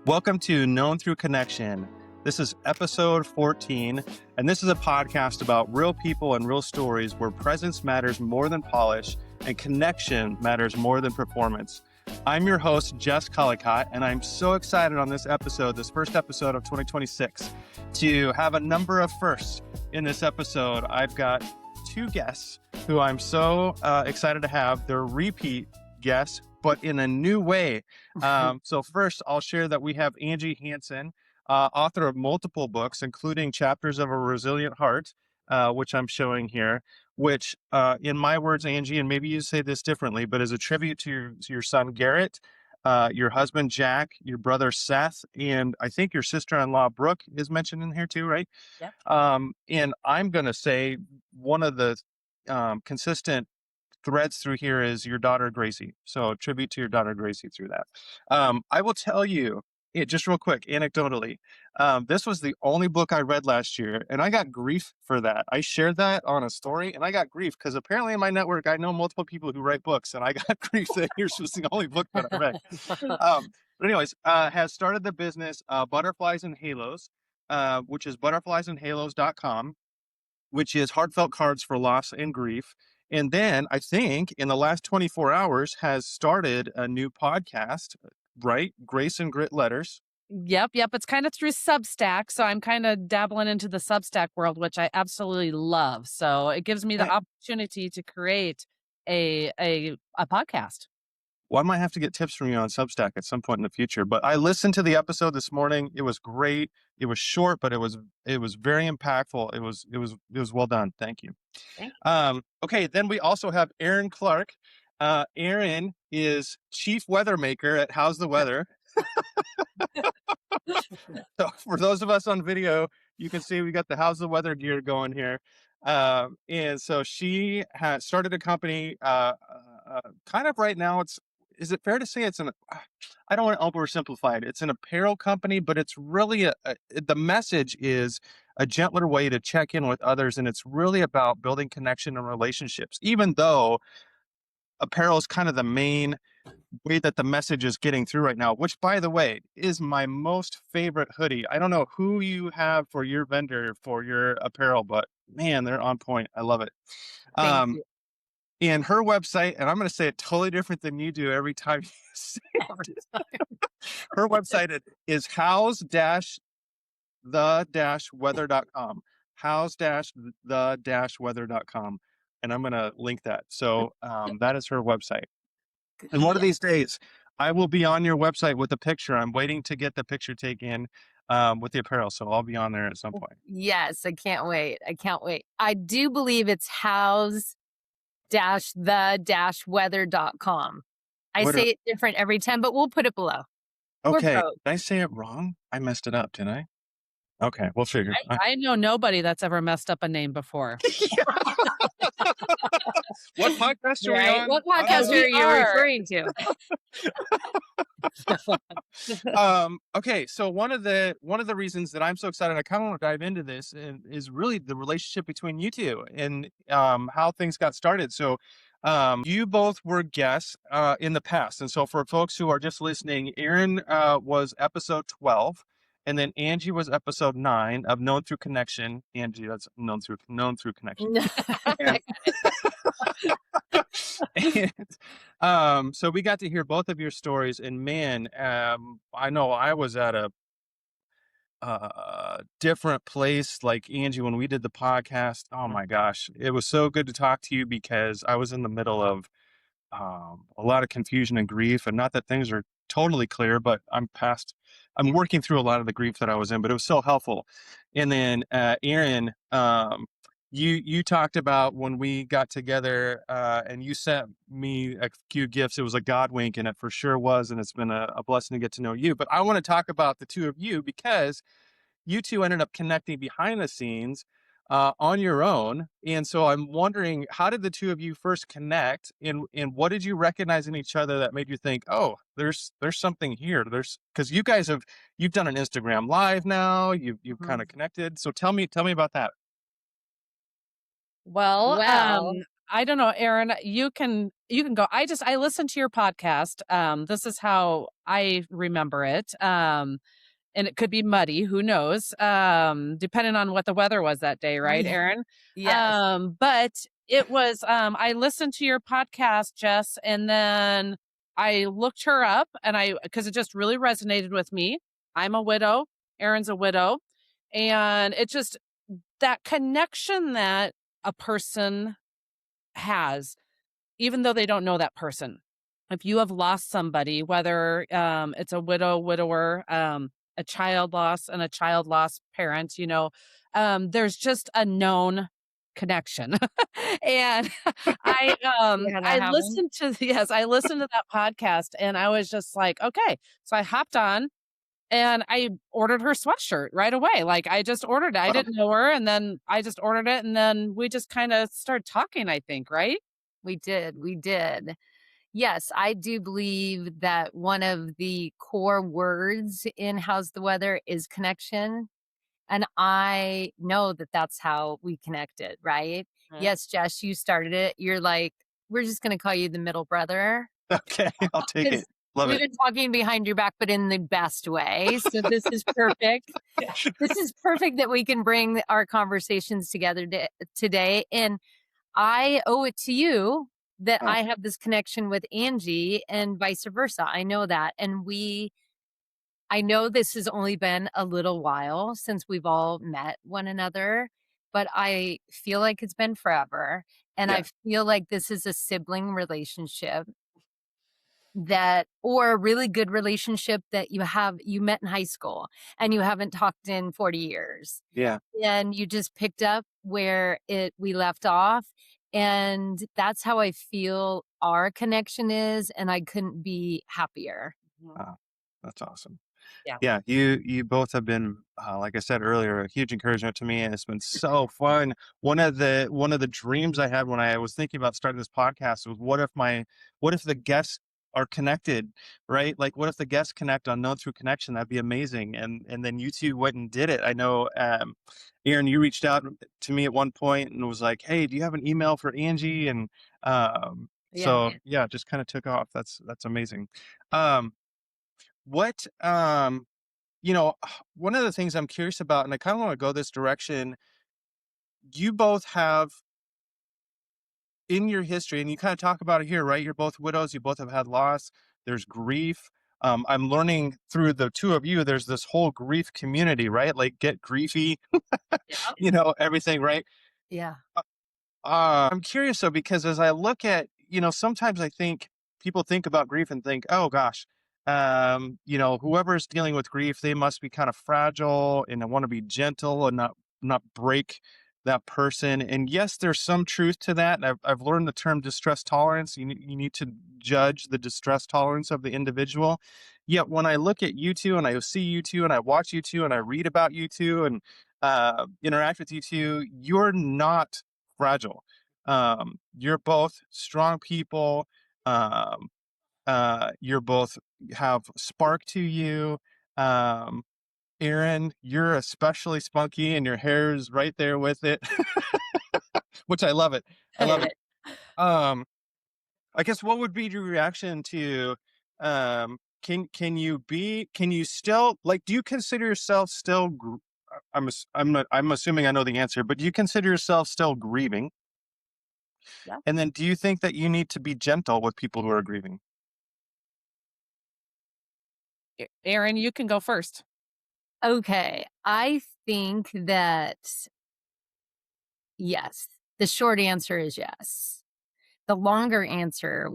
Welcome to Known Through Connection. This is episode 14, and this is a podcast about real people and real stories where presence matters more than polish and connection matters more than performance. I'm your host, Jess Collicott, and I'm so excited on this episode, this first episode of 2026, to have a number of firsts in this episode. I've got two guests who I'm so excited to have. They're repeat guests, but in a new way. So first, I'll share that we have Angie Hanson, author of multiple books, including Chapters of a Resilient Heart, which I'm showing here, which, in my words, Angie, and maybe you say this differently, but is a tribute to your son, Garrett, your husband, Jack, your brother, Seth, and I think your sister-in-law, Brooke, is mentioned in here too, right? Yep. And I'm going to say one of the consistent threads through here is your daughter Gracie. So tribute to your daughter Gracie through that. I will tell you, just real quick, anecdotally, this was the only book I read last year, and I got grief for that. I shared that on a story, and I got grief because apparently in my network, I know multiple people who write books, and I got grief that yours was the only book that I read. But anyways, has started the business Butterflies and Halos, which is butterfliesandhalos.com, which is heartfelt cards for loss and grief. And then I think in the last 24 hours has started a new podcast, right? Grace and Grit Letters. Yep. It's kind of through Substack. So I'm kind of dabbling into the Substack world, which I absolutely love. So it gives me the opportunity to create a podcast. Well, I might have to get tips from you on Substack at some point in the future. But I listened to the episode this morning. It was great. It was short, but it was very impactful. It was well done. Thank you. Okay, then we also have Erin Clark. Erin is chief weather maker at How's the Weather. So for those of us on video, you can see we got the How's the Weather gear going here. And so she has started a company kind of right now. Is it fair to say I don't want to oversimplify it. It's an apparel company, but it's really the message is a gentler way to check in with others. And it's really about building connection and relationships, even though apparel is kind of the main way that the message is getting through right now, which, by the way, is my most favorite hoodie. I don't know who you have for your vendor for your apparel, but man, they're on point. I love it. Thank you. And her website, and I'm going to say it totally different than you do every time you say it. Her website is house-the-weather.com. House-the-weather.com. And I'm going to link that. So that is her website. And one of these days, I will be on your website with a picture. I'm waiting to get the picture taken with the apparel. So I'll be on there at some point. Yes, I can't wait. I do believe it's house-the-weather.com. I say it different every time, but we'll put it below. Okay. Did I say it wrong? I messed it up, didn't I? Okay, we'll figure. I know nobody that's ever messed up a name before. What podcast are we on? What podcast are you referring to? Okay, so one of the reasons that I'm so excited, I kind of want to dive into this, is really the relationship between you two and how things got started. So you both were guests in the past, and so for folks who are just listening, Erin was episode 12. And then Angie was episode 9 of Known Through Connection. Angie, that's known through Connection. And, so we got to hear both of your stories. And man, I know I was at a different place like Angie when we did the podcast. Oh my gosh, it was so good to talk to you because I was in the middle of a lot of confusion and grief, and not that things are totally clear, but I'm working through a lot of the grief that I was in, but it was so helpful. And then Erin, you talked about when we got together and you sent me a few gifts. It was a God wink, and it for sure was, and it's been a blessing to get to know you. But I want to talk about the two of you because you two ended up connecting behind the scenes on your own. And so I'm wondering, how did the two of you first connect, and what did you recognize in each other that made you think, oh, there's something here? Because you guys you've done an Instagram live now, you've kind of connected. So tell me about that. Well, I don't know, Erin, you can go. I listened to your podcast. This is how I remember it. And it could be muddy, who knows? Depending on what the weather was that day, right, We Erin? yes. But it was I listened to your podcast, Jess, and then I looked her up and because it just really resonated with me. I'm a widow, Erin's a widow, and it just that connection that a person has, even though they don't know that person. If you have lost somebody, whether it's a widow, widower, a child loss, and a child lost parent, there's just a known connection. And Yeah, that I happened. listened to yes, I listened to that podcast, and I was just like, okay. So I hopped on and I ordered her sweatshirt right away. Like I just ordered it. I Wow. didn't know her, and then I just ordered it, and then we just kind of started talking, I think, right? We did. We did. Yes, I do believe that one of the core words in How's the Weather is connection. And I know that that's how we connected, right? Mhm. Yes, Jess, you started it. You're like, we're just going to call you the middle brother Okay, I'll take because it. Love we've it. been talking behind your back, but in the best way. So this is perfect. This is perfect that we can bring our conversations together today. And I owe it to you that Oh, I have this connection with Angie and vice versa. I know that. And I know this has only been a little while since we've all met one another, but I feel like it's been forever. And yeah. I feel like this is a sibling relationship or a really good relationship that you met in high school and you haven't talked in 40 years. Yeah. And you just picked up where we left off. And that's how I feel our connection is. And I couldn't be happier. Mhm. Oh, that's awesome. Yeah. Yeah, you both have been, like I said earlier, a huge encouragement to me, and it's been so fun. One of the dreams I had when I was thinking about starting this podcast was what if the guests are connected, right? Like, what if the guests connect on Known Through Connection? That'd be amazing. And then you two went and did it. I know, Erin, you reached out to me at one point and was like, "Hey, do you have an email for Angie?" And Yeah. so yeah, just kind of took off. That's amazing. Um, what one of the things I'm curious about, and I kind of want to go this direction, you both have in your history, and you kind of talk about it here, right? You're both widows, you both have had loss, there's grief. I'm learning through the two of you, there's this whole grief community, right? Like get griefy, Yeah. everything, right? Yeah. I'm curious though, because as I look at, sometimes I think people think about grief and think, oh gosh, whoever's dealing with grief, they must be kind of fragile and I want to be gentle and not break that person. And yes, there's some truth to that. And I've learned the term distress tolerance. You need to judge the distress tolerance of the individual. Yet when I look at you two and I see you two and I watch you two and I read about you two and interact with you two, you're not fragile. You're both strong people. Um, you're both have spark to you. Um, Erin, you're especially spunky and your hair's right there with it, which I love it. I love it. Um, I guess what would be your reaction to can you still like do you consider yourself still I'm assuming I know the answer, but do you consider yourself still grieving? Yeah. And then do you think that you need to be gentle with people who are grieving? Erin, you can go first. Okay. I think that yes. The short answer is yes. The longer answer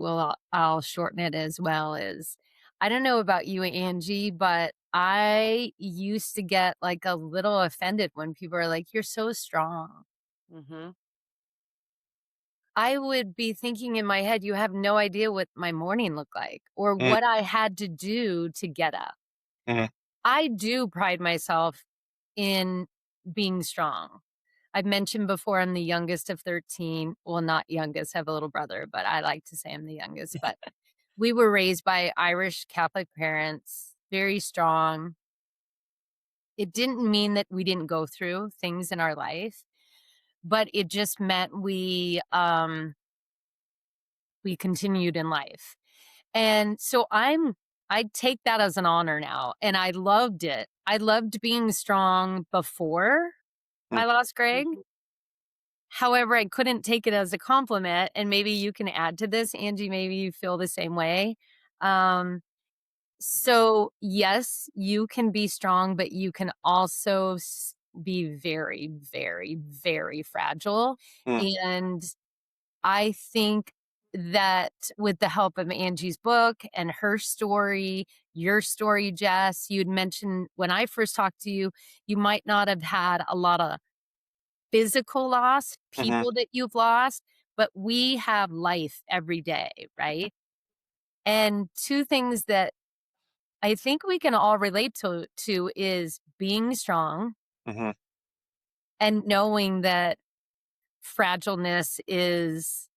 I'll shorten it as well is I don't know about you, Angie, but I used to get like a little offended when people are like, "You're so strong." Hmm. I would be thinking in my head, "You have no idea what my morning looked like or Mm, what I had to do to get up." mhm. I do pride myself in being strong. I've mentioned before I'm the youngest of 13. Well, not youngest, I have a little brother, but I like to say I'm the youngest. But we were raised by Irish Catholic parents, very strong. It didn't mean that we didn't go through things in our life, but it just meant we continued in life. And so I take that as an honor now. And I loved it. I loved being strong before I lost Greg. However, I couldn't take it as a compliment. And maybe you can add to this, Angie, maybe you feel the same way. So yes, you can be strong, but you can also be very, very, very fragile. Mm. And I think that with the help of Angie's book and her story, your story, Jess, you'd mentioned when I first talked to you, you might not have had a lot of physical loss, Mhm. people that you've lost, but we have life every day, right? And two things that I think we can all relate to is being strong Mhm. and knowing that fragileness is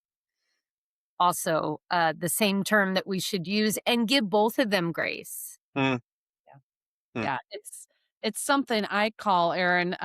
also the same term that we should use, and give both of them grace. Mm. Yeah. Mm. Yeah, it's something I call, Erin,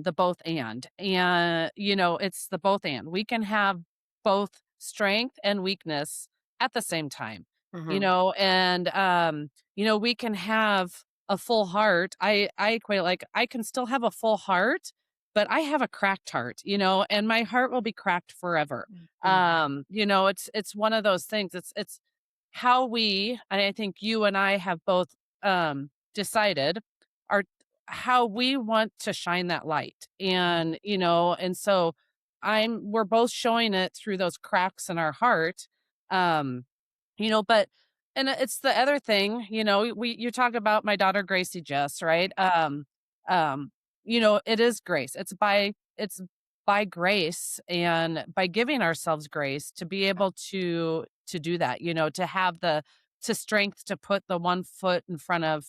the both and it's the both and. We can have both strength and weakness at the same time, Mhm. and we can have a full heart. I equate it like I can still have a full heart, but I have a cracked heart, and my heart will be cracked forever. It's one of those things. It's how and I think you and I have both decided are how we want to shine that light. And so we're both showing it through those cracks in our heart. But and it's the other thing, you talk about my daughter Gracie, Jess, right? Um, it is grace. It's by grace and by giving ourselves grace to be able to do that, to have the to strength to put the one foot in front of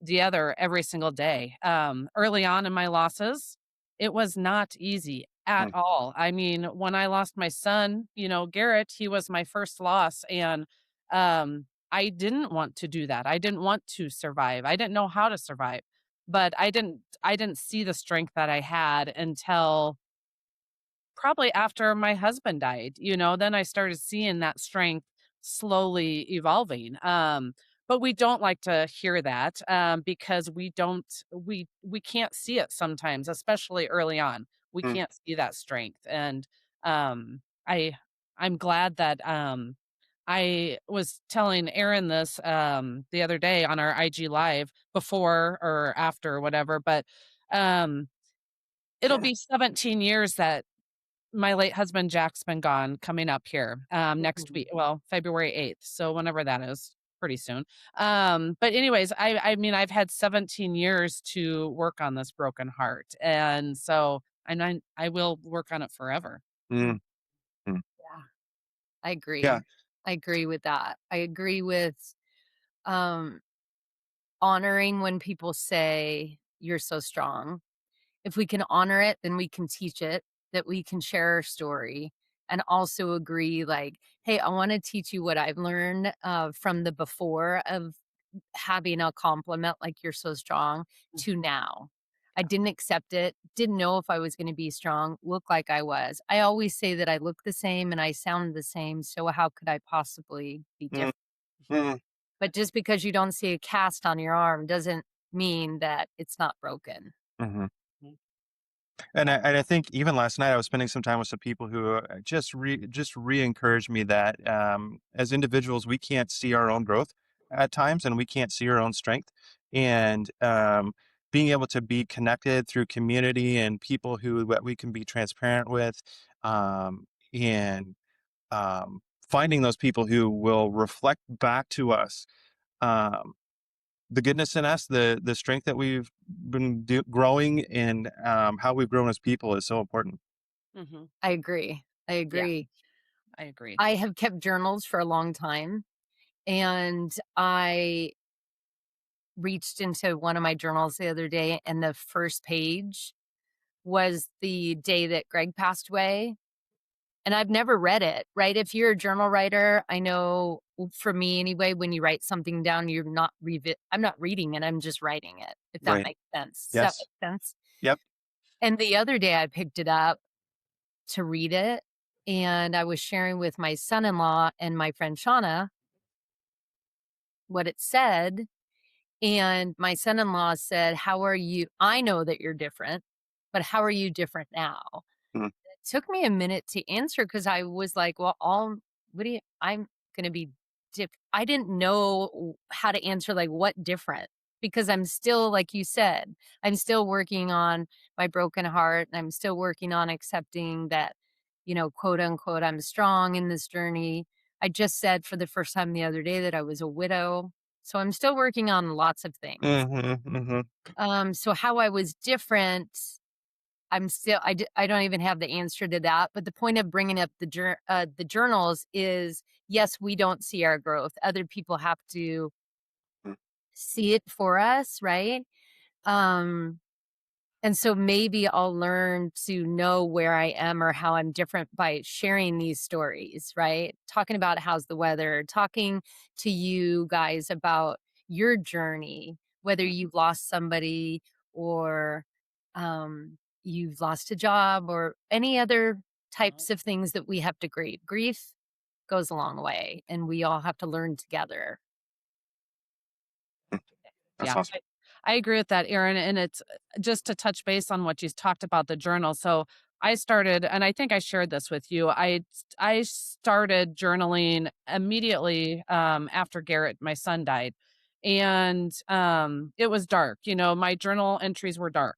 the other every single day. Early on in my losses, it was not easy at Mm. all. I mean, when I lost my son, Garrett, he was my first loss. And I didn't want to do that. I didn't want to survive. I didn't know how to survive. But I didn't see the strength that I had until probably after my husband died, then I started seeing that strength slowly evolving. But we don't like to hear that because we can't see it sometimes, especially early on. We Mm. can't see that strength. And um, I I'm glad that I was telling Erin this the other day on our IG live before or after or whatever, but um, it'll be 17 years that my late husband Jack's been gone coming up here next week. Well, February 8th. So whenever that is, pretty soon. But anyways, I mean I've had 17 years to work on this broken heart. And so I will work on it forever. Mm. Mm. Yeah, I Yeah. agree. I agree with that. I agree with um, honoring when people say, "You're so strong." If we can honor it, then we can teach it, that we can share our story, and also agree, like, "Hey, I wanna teach you what I've learned, from the before of having a compliment like you're so strong to now. I didn't accept it, didn't know if I was gonna be strong, look like I was. I always say that I look the same and I sound the same, so how could I possibly be Mm. different? Mm. But just because you don't see a cast on your arm doesn't mean that it's not broken. Mhm. Mhm. And I think even last night I was spending some time with some people who just re-encouraged me that as individuals we can't see our own growth at times and we can't see our own strength, and being able to be connected through community and people who that we can be transparent with, and finding those people who will reflect back to us um, the goodness in us, the strength that we've been growing, and how we've grown as people is so important. Mhm. I agree. I Yeah, agree. I agree. I have kept journals for a long time, and I reached into one of my journals the other day, and the first page was the day that Greg passed away, and I've never read it, right? If you're a journal writer, I know for me anyway, when you write something down, you're not I'm not reading it, I'm just writing it, if that Right. makes sense. Does that Yes. make sense? Yep. And the other day I picked it up to read it, And I was sharing with my son-in-law and my friend Shauna what it said. And my son-in-law said, "How are you? I know that you're different, but how are you different now?" Mm. It took me a minute to answer because I was like, "Well, I'm going to be I didn't know how to answer like what different because I'm still, like you said, I'm still working on my broken heart and I'm still working on accepting that, quote unquote, I'm strong in this journey. I just said for the first time the other day that I was a widow. So I'm still working on lots of things. Mhm. So how I was different, I don't even have the answer to that. But the point of bringing up the journals is, yes, we don't see our growth. Other people have to Mhm. see it for us, right? Um, and so maybe I'll learn to know where I am or how I'm different by sharing these stories, right? Talking about how's the weather, talking to you guys about your journey, whether you've lost somebody or you've lost a job or any other types of things that we have to grieve. Grief goes a long way, and we all have to learn together. That's Yeah, awesome. I agree with that, Erin. And it's just to touch base on what you talked about the journal. So I started, and I think I shared this with you. I started journaling immediately after Garrett, my son, died, and it was dark. My journal entries were dark.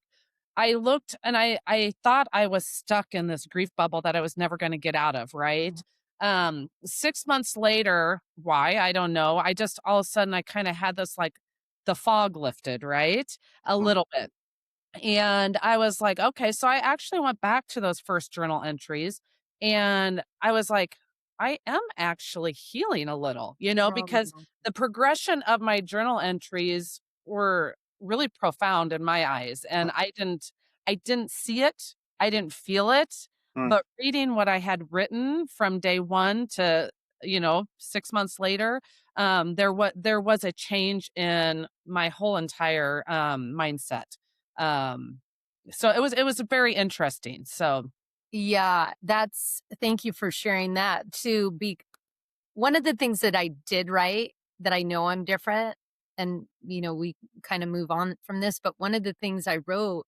I looked and I thought I was stuck in this grief bubble that I was never going to get out of, right? 6 months later, why? I don't know. I just all of a sudden I kind of had this like the fog lifted, right? A Mm. little bit. And I was like, okay. So I actually went back to those first journal entries and I was like, I am actually healing a little, because Oh. the progression of my journal entries were really profound in my eyes. And I didn't see it. I didn't feel it. Mm. But reading what I had written from day one to, 6 months later, there was a change in my whole entire mindset. um, so it was very interesting. So Yeah, thank you for sharing that too. One of the things that I did right that I know I'm different, and we kind of move on from this, but one of the things I wrote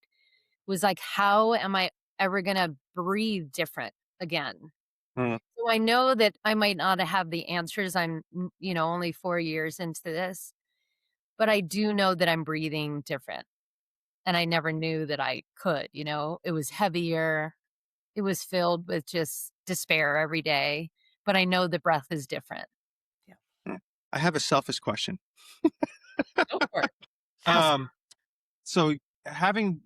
was like, how am I ever going to breathe different again? Mm. So I know that I might not have the answers. I'm, only 4 years into this, but I do know that I'm breathing different. And I never knew that I could, it was heavier. It was filled with just despair every day, but I know the breath is different. Mm. I have a selfish question. go for it. Ask. Um, so having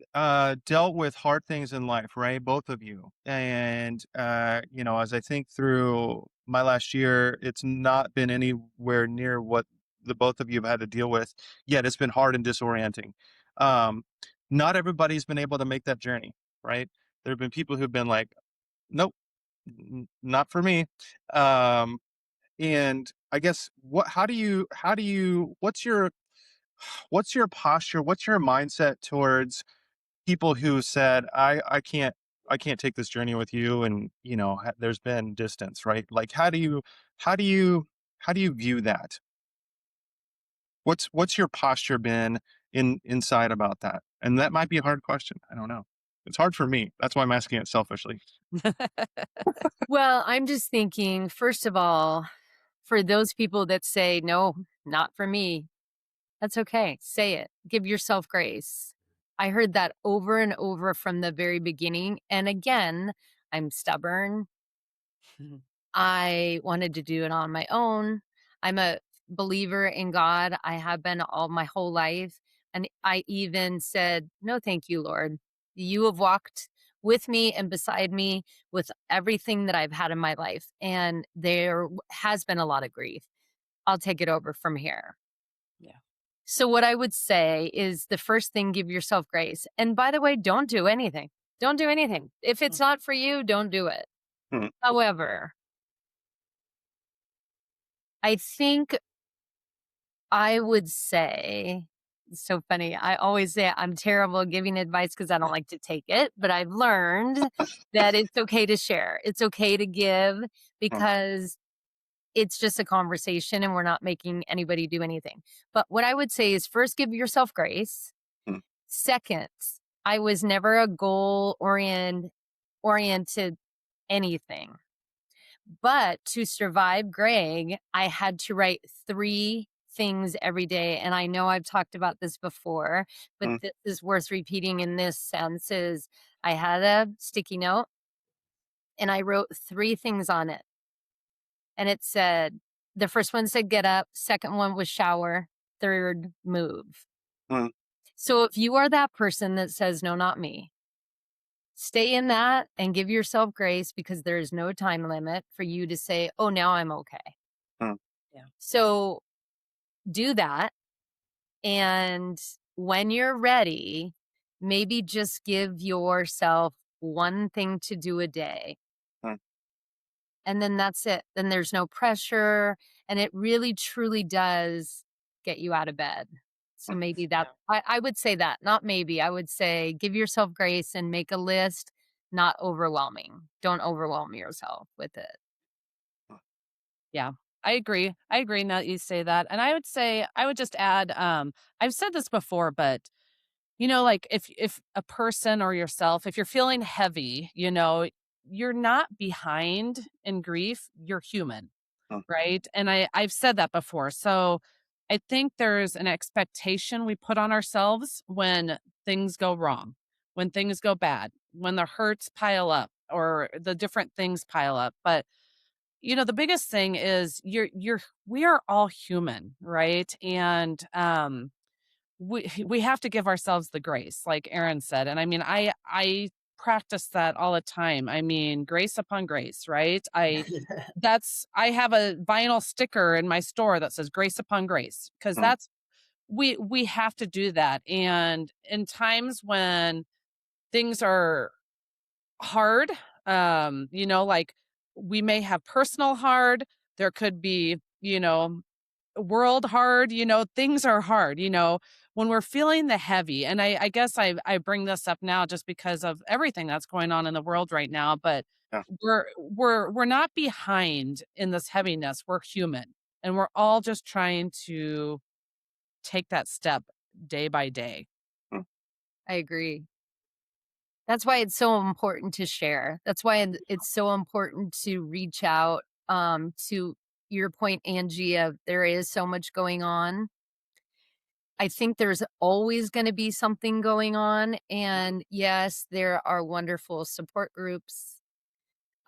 dealt with hard things in life, right? Both of you. And as I think through my last year, it's not been anywhere near what the both of you have had to deal with. Yet it's been hard and disorienting. Um, Not everybody's been able to make that journey, right? There have been people who've been like, nope, not for me. Um, and I guess what's your posture? What's your mindset towards people who said, I can't take this journey with you. And, there's been distance, right? Like, how do you, how do you view that? What's your posture been inside about that? And that might be a hard question. I don't know. It's hard for me. That's why I'm asking it selfishly. Well, I'm just thinking, first of all, for those people that say, no, not for me, that's okay. Say it. Give yourself grace. I heard that over and over from the very beginning. And again, I'm stubborn. I wanted to do it on my own. I'm a believer in God. I have been all my whole life. And I even said, no, thank you, Lord. You have walked with me and beside me with everything that I've had in my life. And there has been a lot of grief. I'll take it over from here. Yeah. So, what I would say is the first thing, give yourself grace. And by the way, don't do anything. Don't do anything. If it's not for you, don't do it. Hmm. However, I think I would say It's so funny. I always say I'm terrible at giving advice because I don't like to take it, but I've learned that it's okay to share. It's okay to give Mm, because it's just a conversation and we're not making anybody do anything. But what I would say is first, give yourself grace. mm, Second, I was never a goal oriented anything. But to survive Greg, I had to write 3 things every day. And I know I've talked about this before, but mm, this is worth repeating in this sense is I had a sticky note and I wrote 3 things on it. And it said, the first one said get up, second one was shower, third move. mm, So if you are that person that says, no, not me, stay in that and give yourself grace because there is no time limit for you to say, oh, now I'm okay. mm, Yeah. So do that. And when you're ready, maybe just give yourself one thing to do a day. mm. And then that's it. Then there's no pressure. And it really, truly does get you out of bed. So maybe that, I would say that, not maybe. I would say give yourself grace and make a list, not overwhelming. Don't overwhelm yourself with it. Yeah, I agree. I agree now that you say that. And I would say, I would just add, I've said this before, but like if a person or yourself, if you're feeling heavy, you're not behind in grief, you're human. Mm, Right. And I've said that before. So I think there's an expectation we put on ourselves when things go wrong, when things go bad, when the hurts pile up or the different things pile up. But the biggest thing is we are all human, right? And we have to give ourselves the grace, like Erin said. And I mean, I practice that all the time. I mean, grace upon grace, right? I have a vinyl sticker in my store that says grace upon grace because mm, that's we have to do that. And in times when things are hard, like we may have personal hard, there could be, world hard, things are hard, when we're feeling the heavy. And I guess I bring this up now just because of everything that's going on in the world right now, but yeah. we're not behind in this heaviness. We're human and we're all just trying to take that step day by day. Mm, I agree. That's why it's so important to share. That's why it's so important to reach out to your point, Angie, of there is so much going on. I think there's always going to be something going on. And yes, there are wonderful support groups.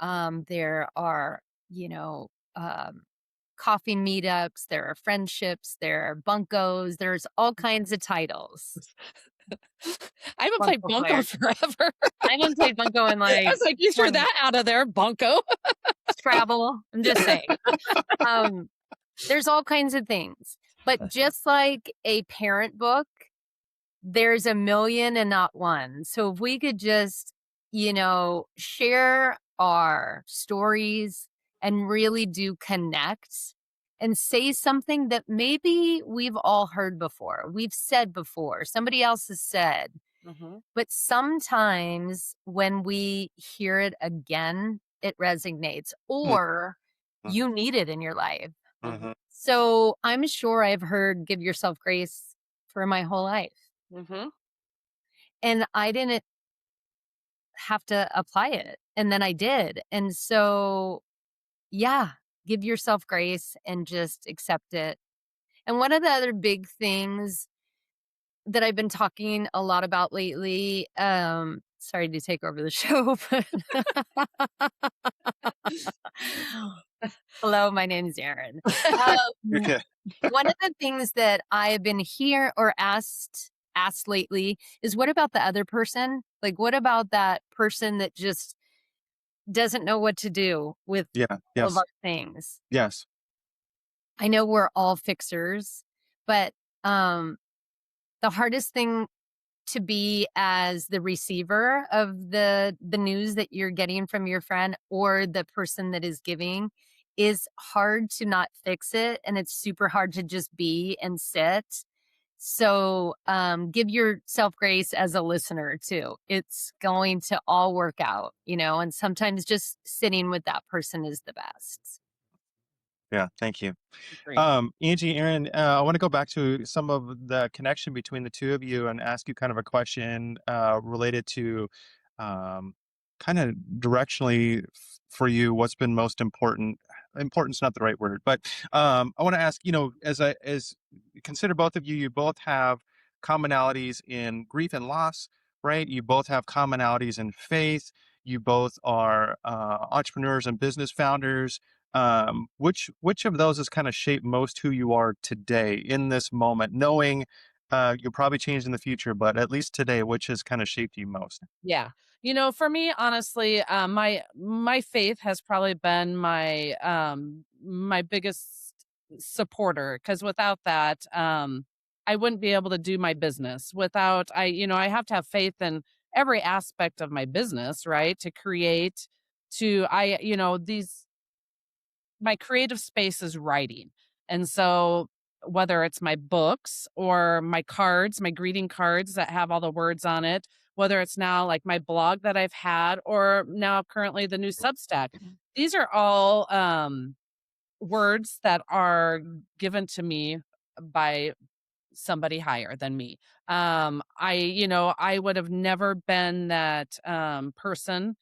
There are, you know, um, coffee meetups, there are friendships, there are bunkos, there's all kinds of titles. I haven't played Bunko Bunko player. forever. I haven't played bunko in I like was like, you threw 20 that out of there, Bunko. Scrabble. I'm just saying. Um, there's all kinds of things. But just like a parent book, there's a million and not one. So if we could just, share our stories and really do connect and say something that maybe we've all heard before, we've said before, somebody else has said, but sometimes when we hear it again, it resonates mm, or mm, you need it in your life. mhm, So I'm sure I've heard give yourself grace for my whole life. Mm-hmm. And I didn't have to apply it. And then I did. And so, yeah, give yourself grace and just accept it. And one of the other big things that I've been talking a lot about lately, sorry to take over the show, but hello, my name is Erin. Okay. One of the things that I've been here or asked lately is what about the other person? Like, what about that person that just doesn't know what to do with Yeah. all of our Yes. things? Yes. I know we're all fixers, but the hardest thing to be as the receiver of the news that you're getting from your friend or the person that is giving is hard to not fix it, and it's super hard to just be and sit. So give yourself grace as a listener too. It's going to all work out, and sometimes just sitting with that person is the best. Yeah, thank you. Agree. Angie, Erin, I want to go back to some of the connection between the two of you and ask you kind of a question related to um, kind of directionally for you, what's been most important. Important's not the right word, but I want to ask, as consider both of you, you both have commonalities in grief and loss, right? You both have commonalities in faith. You both are entrepreneurs and business founders. Which of those has kind of shaped most who you are today in this moment, knowing you'll probably change in the future, but at least today, which has kind of shaped you most? Yeah. For me, honestly, my faith has probably been my biggest supporter, because without that, I wouldn't be able to do my business. Without I have to have faith in every aspect of my business, right? To create, to I, these my creative space is writing. And so whether it's my books or my cards, my greeting cards that have all the words on it, whether it's now like my blog that I've had, or now currently the new Substack, these are all words that are given to me by somebody higher than me. I would have never been that person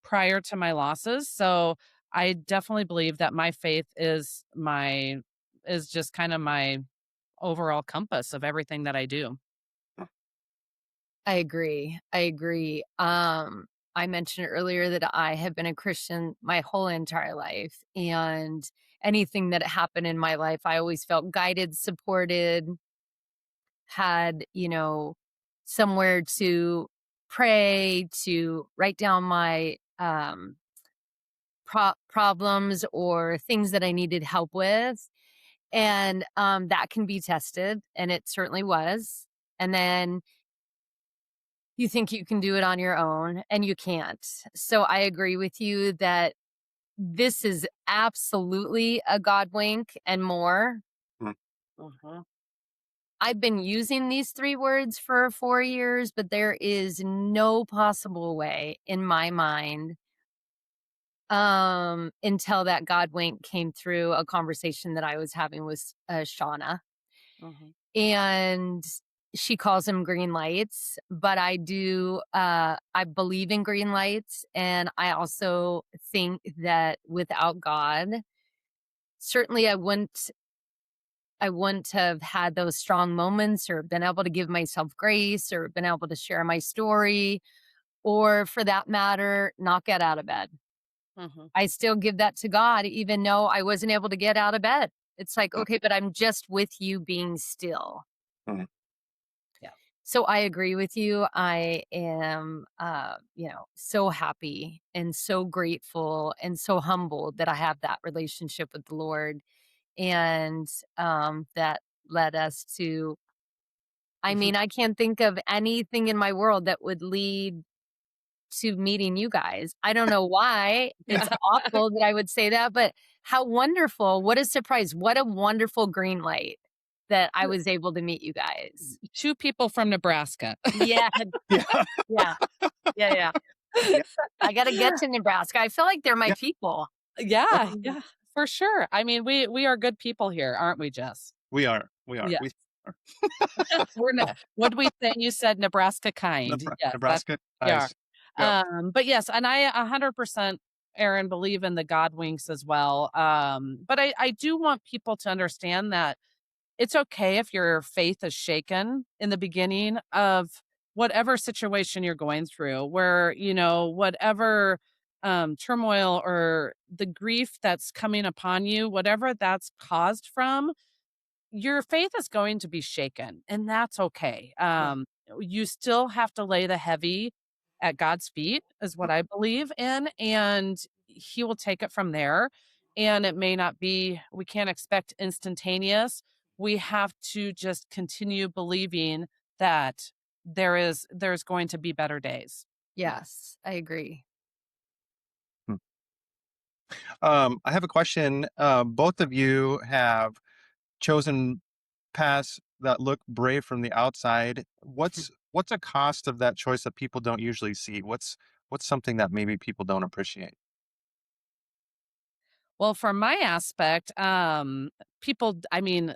prior to my losses. So I definitely believe that my faith is just kind of my overall compass of everything that I do. I agree. I agree. I mentioned earlier that I have been a Christian my whole entire life, and anything that happened in my life, I always felt guided, supported, had, somewhere to pray, to write down my problems or things that I needed help with. And that can be tested, and it certainly was. And then you think you can do it on your own, and you can't. So I agree with you that this is absolutely a God wink and more. Mm. Mhm. I've been using these 3 words for 4 years, but there is no possible way in my mind, until that God wink came through a conversation that I was having with, Shauna. Mhm. And she calls them green lights, but I believe in green lights, and I also think that without God, certainly I wouldn't have had those strong moments or been able to give myself grace or been able to share my story, or for that matter, not get out of bed. Mhm. I still give that to God even though I wasn't able to get out of bed. It's like, Mm. okay, but I'm just with you being still. Mm. Yeah. So I agree with you. I am, so happy and so grateful and so humbled that I have that relationship with the Lord, and that led us to. I Mhm. mean, I can't think of anything in my world that would lead to meeting you guys. I don't know why. It's awful that I would say that, but how wonderful. What a surprise. What a wonderful green light that I was able to meet you guys. Two people from Nebraska. Yeah. Yeah, Yeah. Yeah. Yeah. yeah, I gotta get to Nebraska. I feel like they're my yeah. people. Yeah, Mhm. yeah, for sure. I mean, we are good people here, aren't we, Jess? We are. We are. Yeah. We are. We're not, what did we say? You said Nebraska kind. Yes, that's Nebraska we are. guys. Yep. But yes, and I 100%, Aaron, believe in the God winks as well. But I do want people to understand that it's okay if your faith is shaken in the beginning of whatever situation you're going through, where, whatever turmoil or the grief that's coming upon you, whatever that's caused from, your faith is going to be shaken, and that's okay. Yeah. You still have to lay the heavy at God's feet, is what I believe in, and He will take it from there. And it may not be, we can't expect instantaneous. We have to just continue believing that there's going to be better days. Yes, I agree. Hmm. I have a question. Both of you have chosen paths that look brave from the outside. What's a cost of that choice that people don't usually see? What's something that maybe people don't appreciate? Well, from my aspect, people, I mean,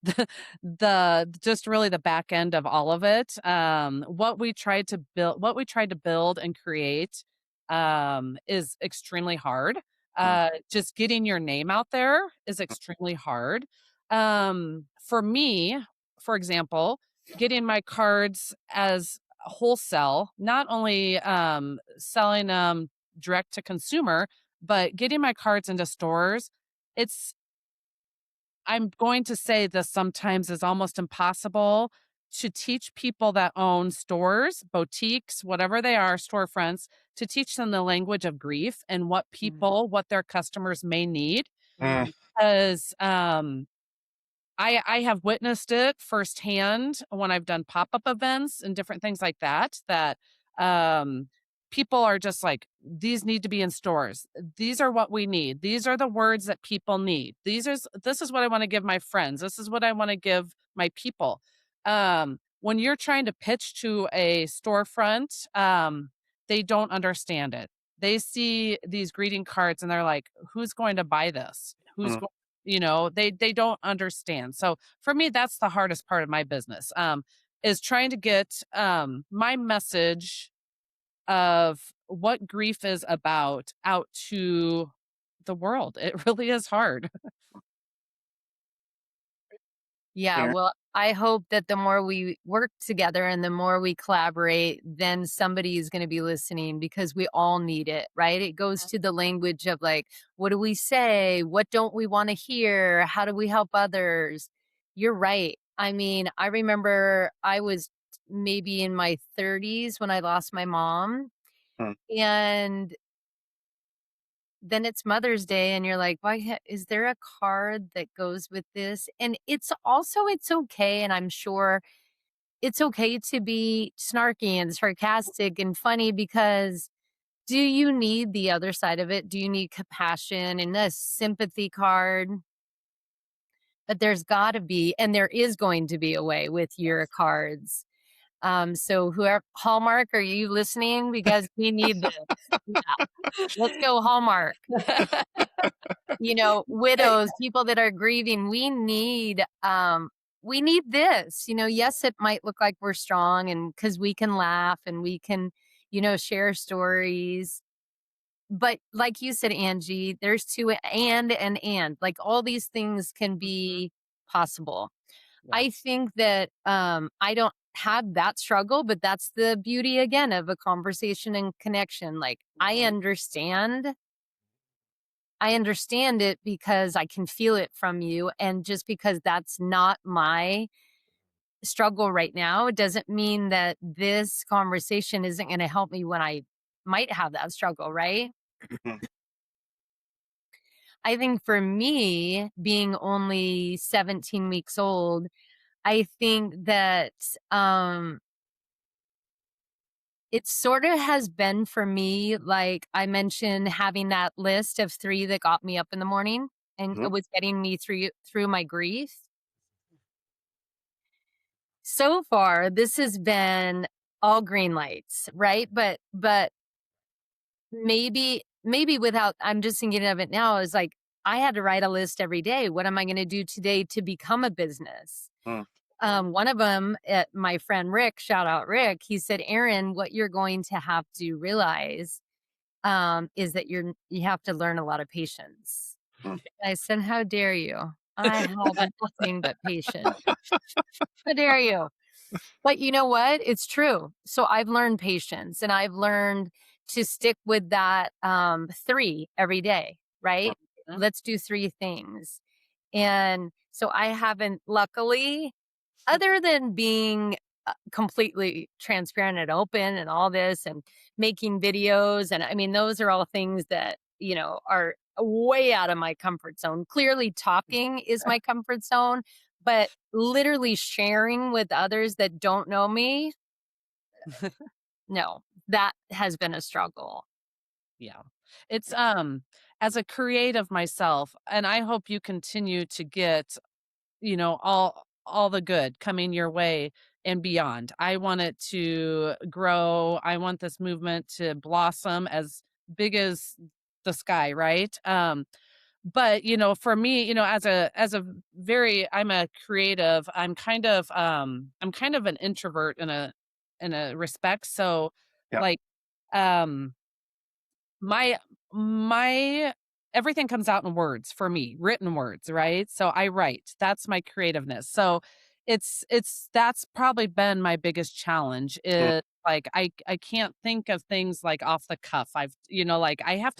the just really the back end of all of it, what we tried to build and create, is extremely hard. Mm, Just getting your name out there is extremely hard. For me, for example, getting my cards as wholesale, not only, selling them direct to consumer, but getting my cards into stores, it's I'm going to say this sometimes is almost impossible to teach people that own stores, boutiques, whatever they are, storefronts, to teach them the language of grief and what their customers may need. mm, Because I have witnessed it firsthand when I've done pop-up events and different things like that, um, people are just like, "These need to be in stores. These are what we need. These are the words that people need. This is what I wanna give my friends. This is what I wanna give my people." When you're trying to pitch to a storefront, they don't understand it. They see these greeting cards and they're like, "Who's going to buy this? Who's mm, going?" They don't understand. So for me, that's the hardest part of my business, is trying to get, my message of what grief is about out to the world. It really is hard. Yeah, Aaron? well, I hope that the more we work together and the more we collaborate, then somebody is going to be listening because we all need it, right? It goes to the language of like, what do we say? What don't we want to hear? How do we help others? You're right. I mean, I remember I was maybe in my 30s when I lost my mom. Mm, And then it's Mother's Day and you're like, "Why is there a card that goes with this?" And it's okay, and I'm sure it's okay to be snarky and sarcastic and funny because do you need the other side of it? Do you need compassion and a sympathy card? But there's gotta be, and there is going to be a way with your cards. So whoever Hallmark, are you listening? Because we need this. Yeah, let's go Hallmark. Widows, people that are grieving, we need this. Yes, it might look like we're strong and because we can laugh and we can, share stories. But like you said, Angie, there's two and like all these things can Mhm. be possible. Yeah. I think that I don't have that struggle, but that's the beauty again of a conversation and connection. Like I understand it because I can feel it from you. And just because that's not my struggle right now, it doesn't mean that this conversation isn't going to help me when I might have that struggle, right? mm, I think for me, being only 17 weeks old, I think that it sort of has been for me, like I mentioned, having that list of 3 that got me up in the morning and mhm, it was getting me through my grief. So far, this has been all green lights, right? But maybe without I'm just thinking of it now is like I had to write a list every day. What am I gonna do today to become a business? mm, One of them, my friend Rick, shout out Rick, he said, "Erin, what you're going to have to realize is that you have to learn a lot of patience." mm, I said, "How dare you? I have nothing but patience. How dare you?" But you know what? It's true. So I've learned patience and I've learned to stick with that 3 every day, right? Mhm. Let's do 3 things. And so I haven't, luckily, other than being completely transparent and open and all this and making videos. And I mean, those are all things that, are way out of my comfort zone. Clearly, talking is my comfort zone, but literally sharing with others that don't know me, no, that has been a struggle. Yeah. It's, as a creative myself, and I hope you continue to get, all all the good coming your way and beyond. I want it to grow. I want this movement to blossom as big as the sky, right? But for me, as a very I'm a creative. I'm kind of an introvert in a respect. So Yeah. like um my my everything comes out in words for me, written words, right? So I write. That's my creativeness. So that's probably been my biggest challenge Mm. is like I can't think of things like off the cuff. Like I have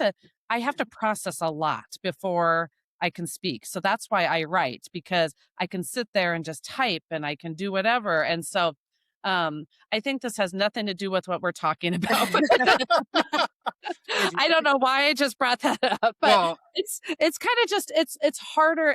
to process a lot before I can speak. So that's why I write, because I can sit there and just type and I can do whatever. And so I think this has nothing to do with what we're talking about. Angie, I don't know why I just brought that up, but well, it's kind of just it's harder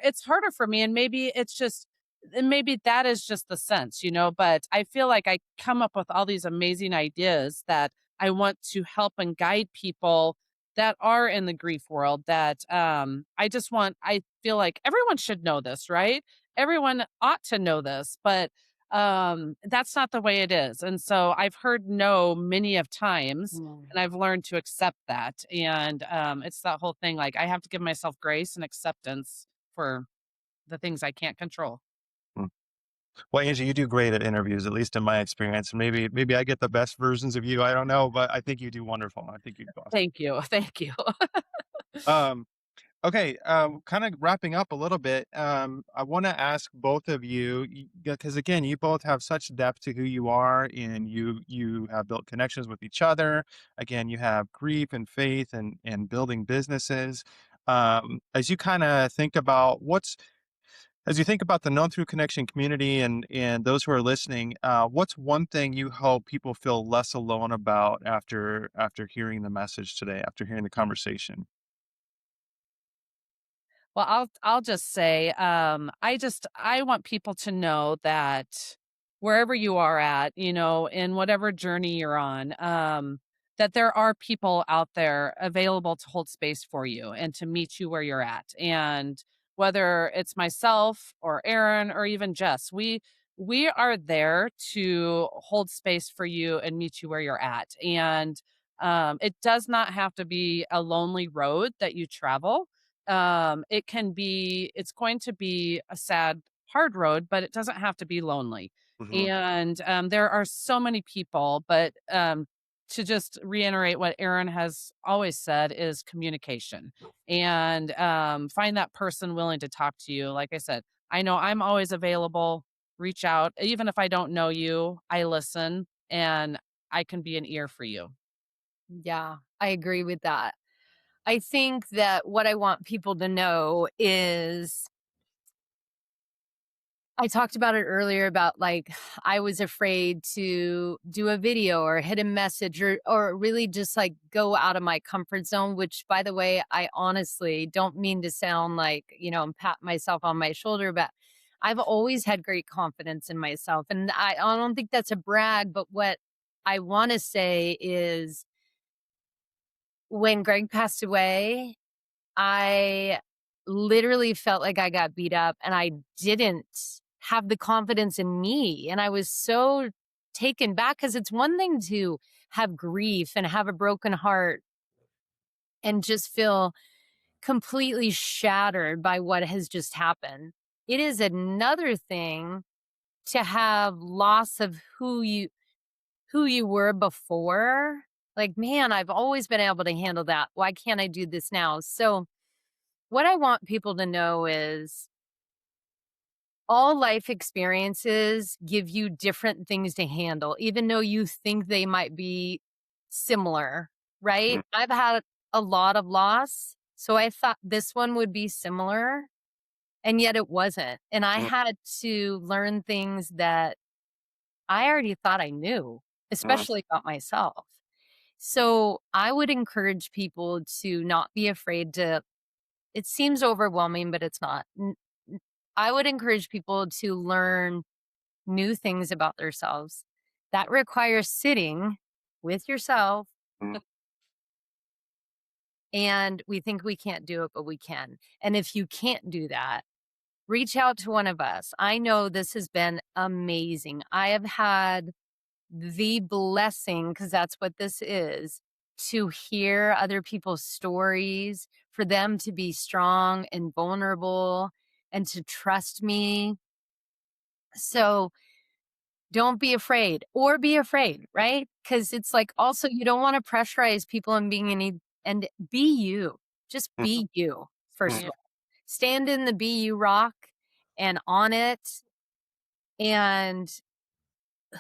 for me, and maybe that is just the sense, but I feel like I come up with all these amazing ideas that I want to help and guide people that are in the grief world that I feel like everyone should know this, right? Everyone ought to know this, but that's not the way it is. And so I've heard no many of times, Mm. and I've learned to accept that. And it's that whole thing, like I have to give myself grace and acceptance for the things I can't control. mm. Well, Angie, you do great at interviews, at least in my experience. Maybe I get the best versions of you. I don't know, but I think you do wonderful. I think you do awesome. Thank you. Thank you. Um, Okay, kind of wrapping up a little bit. I want to ask both of you because again, you both have such depth to who you are, and you have built connections with each other. Again, you have grief and faith and building businesses. As you kind of think about as you think about the known through connection community and those who are listening, what's one thing you hope people feel less alone about after hearing the message today, after hearing the conversation? Well, I'll just say, I want people to know that wherever you are at, in whatever journey you're on, that there are people out there available to hold space for you and to meet you where you're at. And whether it's myself or Erin or even Jess, we are there to hold space for you and meet you where you're at. And it does not have to be a lonely road that you travel. It's going to be a sad, hard road, but it doesn't have to be lonely. Hmm. And there are so many people, but to just reiterate what Erin has always said is communication, and find that person willing to talk to you. Like I said, I know I'm always available. Reach out. Even if I don't know you, I listen, and I can be an ear for you. Yeah, I agree with that. I think that what I want people to know is I talked about it earlier about like I was afraid to do a video or hit a message or really just like go out of my comfort zone, which by the way, I honestly don't mean to sound like, and pat myself on my shoulder, but I've always had great confidence in myself. And I don't think that's a brag, but what I want to say is when Greg passed away, I literally felt like I got beat up and I didn't have the confidence in me. And I was so taken back because it's one thing to have grief and have a broken heart and just feel completely shattered by what has just happened. It is another thing to have loss of who you were before. Like, man, I've always been able to handle that. Why can't I do this now? So what I want people to know is all life experiences give you different things to handle, even though you think they might be similar, right? I've had a lot of loss. So I thought this one would be similar, and yet it wasn't. And I had to learn things that I already thought I knew, especially about myself. So I would encourage people to not be afraid to it seems overwhelming, but it's not. I would encourage people to learn new things about themselves. That requires sitting with yourself, and we think we can't do it, but we can. And if you can't do that, reach out to one of us. I know this has been amazing. I have had the blessing, because that's what this is, to hear other people's stories, for them to be strong and vulnerable and to trust me. So don't be afraid, or be afraid, right? Because it's like, also, you don't want to pressurize people and being any, and be you. Just be you, first of all. Stand in the be you rock and on it. And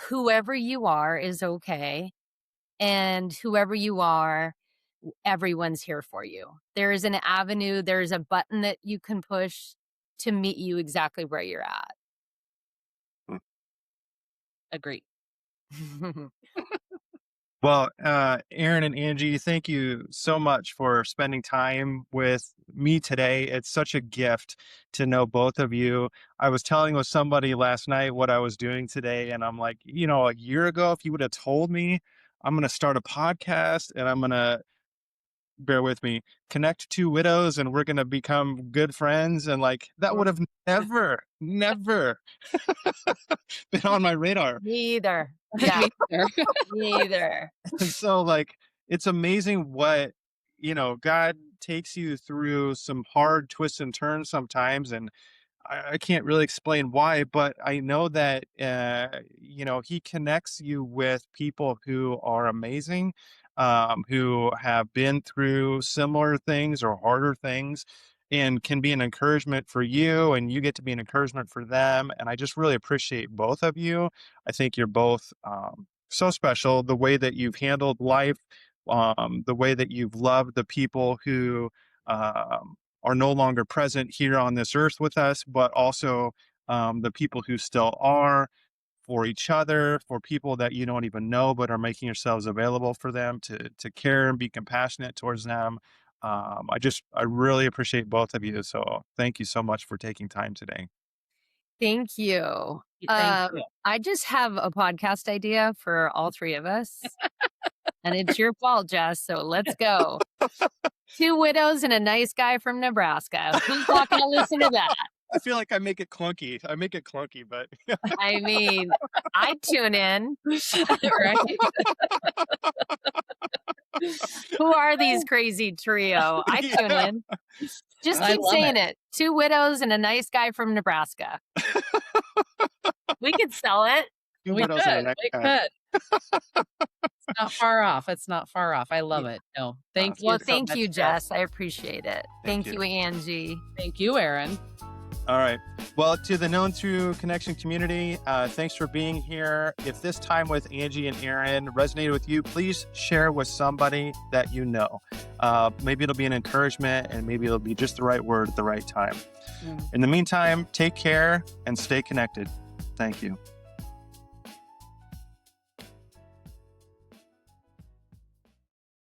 whoever you are is okay. And whoever you are, everyone's here for you. There is an avenue, there's a button that you can push to meet you exactly where you're at. Agree. Well, Erin and Angie, thank you so much for spending time with me today. It's such a gift to know both of you. I was telling with somebody last night what I was doing today, and I'm like, a year ago, if you would have told me I'm going to start a podcast and I'm going to, bear with me, connect two widows and we're going to become good friends, and like that would have never been on my radar. Neither. Yeah. Neither. So like, it's amazing what, God takes you through some hard twists and turns sometimes. And I can't really explain why, but I know that, he connects you with people who are amazing, who have been through similar things or harder things, and can be an encouragement for you, and you get to be an encouragement for them. And I just really appreciate both of you. I think you're both so special, the way that you've handled life, the way that you've loved the people who are no longer present here on this earth with us, but also the people who still are, for each other, for people that you don't even know, but are making yourselves available for them to care and be compassionate towards them. I really appreciate both of you. So thank you so much for taking time today. Thank you. Thank you. I just have a podcast idea for all three of us. And it's your fault, Jess. So let's go. Two widows and a nice guy from Nebraska. Who's not going to listen to that? I feel like I make it clunky, but I mean, I'd tune in. Right? Who are these crazy trio? I tune in. Just keep saying it. Two widows and a nice guy from Nebraska. We could sell it. We could. It's not far off. It's not far off. I love it. No, thank you. Well, so thank much, you, Jess. I appreciate it. Thank you. you, Angie. Thank you, Erin. All right. Well, to the Known Through Connection community, thanks for being here. If this time with Angie and Erin resonated with you, please share with somebody that you know. Maybe it'll be an encouragement, and maybe it'll be just the right word at the right time. In the meantime, take care and stay connected. Thank you.